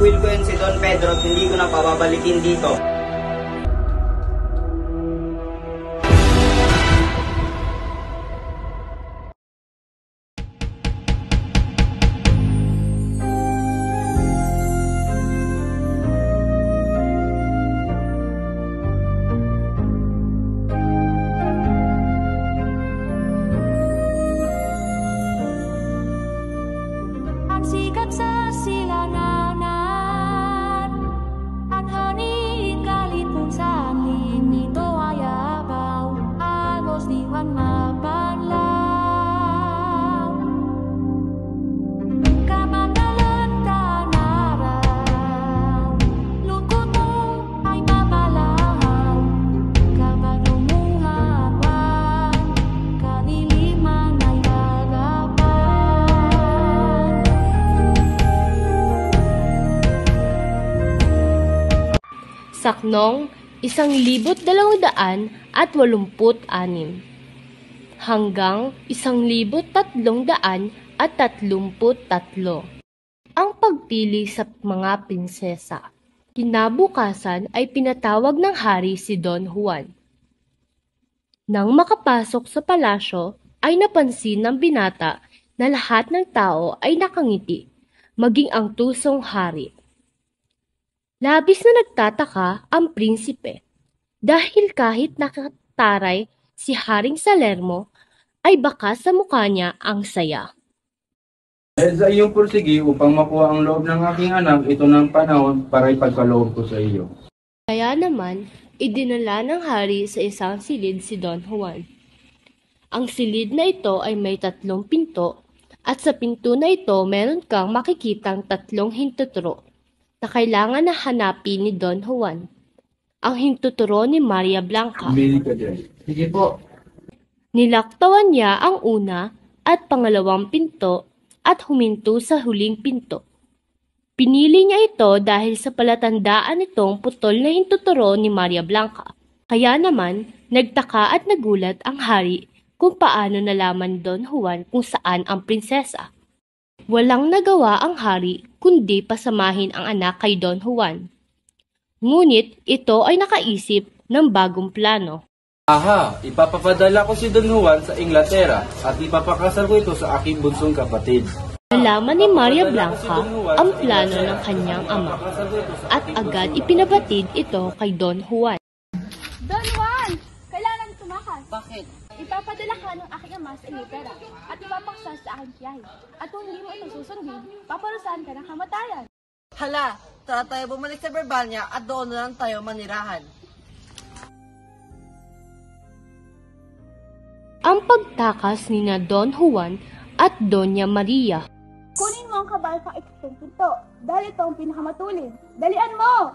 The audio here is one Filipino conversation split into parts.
will ko yun si Don Pedro at hindi ko na pababalikin dito. Sikat sa silanganan at hani kalipun sa alim nito ay abaw agos diwan mabanlaw kamandalan tanaraw lungkot mo ay babalaw kabanumuhan kadiliman ay harapan. Saknong 1,286 hanggang 1,333. Ang pagpili sa mga prinsesa. Kinabukasan ay pinatawag ng hari si Don Juan. Nang makapasok sa palasyo ay napansin ng binata na lahat ng tao ay nakangiti, maging ang tusong hari. Labis na nagtataka ang prinsipe dahil kahit nakataray si Haring Salermo ay baka sa mukha niya ang saya. Dahil sa iyong pursigi upang makuha ang loob ng aking anak, ito ng panahon para ipagkaloob ko sa iyo. Kaya naman, idinala ng hari sa isang silid si Don Juan. Ang silid na ito ay may 3 pinto at sa pinto na ito meron kang makikitang 3 hintuturo na kailangan na hanapin ni Don Juan. Ang hintuturo ni Maria Blanca. Sige po. Nilaktawan niya ang una at pangalawang pinto at huminto sa huling pinto. Pinili niya ito dahil sa palatandaan nitong putol na hintuturo ni Maria Blanca. Kaya naman, nagtaka at nagulat ang hari kung paano nalaman Don Juan kung saan ang prinsesa. Walang nagawa ang hari kundi pasamahin ang anak kay Don Juan. Ngunit ito ay nakaisip ng bagong plano. Aha, ipapapadala ko si Don Juan sa Inglaterra at ipapakasal ko ito sa aking bunsong kapatid. Nalaman ni Maria Blanca ang plano ng kanyang ama at agad ipinabatid ito kay Don Juan. Don Juan! Kailangan tumakas. Bakit? Ipapadala ka ng aking ama sa Inglaterra at ipapakasal sa aking tiyahin. At kung hindi mo ito susundin, paparusahan ka ng kamatayan. Hala, tara tayo bumalik sa Berbanya at doon na lang tayo manirahan. Ang pagtakas ni na Don Juan at Doña Maria. Kunin mo ang kabal pang ikatong pinto dahil ito ang pinakamatulid. Dalian mo!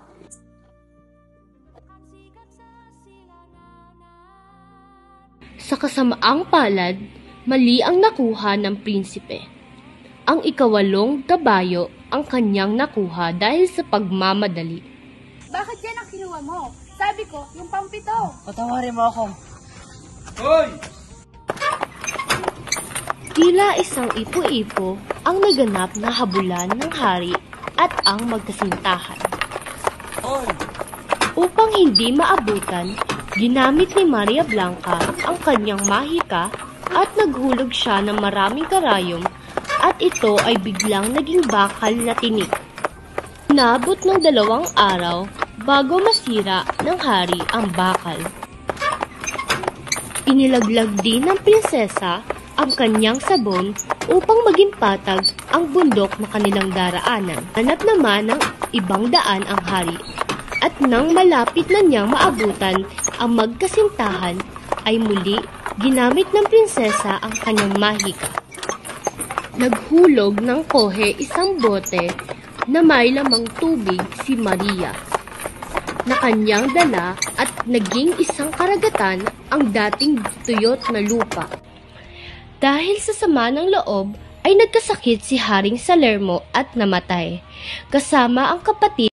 Sa kasamaang palad, mali ang nakuha ng prinsipe. Ang 8 kabayo ang kanyang nakuha dahil sa pagmamadali. Bakit yan ang kinuha mo? Sabi ko, yung pampito. Patawarin mo ako. Hoy! Tila isang ipo-ipo ang naganap na habulan ng hari at ang magkasintahan. Hoy! Upang hindi maabutan, ginamit ni Maria Blanca ang kanyang mahika at naghulog siya ng maraming karayom at ito ay biglang naging bakal na tinik. Inabot ng 2 araw bago masira ng hari ang bakal. Inilaglag din ng prinsesa ang kanyang sabon upang maging patag ang bundok na kanilang daraanan. Hanap naman ng ibang daan ang hari. At nang malapit na niyang maabutan ang magkasintahan, ay muli ginamit ng prinsesa ang kanyang mahika. Naghulog ng kohe isang bote na may lamang tubig si Maria, na kanyang dala at naging isang karagatan ang dating tuyot na lupa. Dahil sa sama ng loob, ay nagkasakit si Haring Salermo at namatay, kasama ang kapatid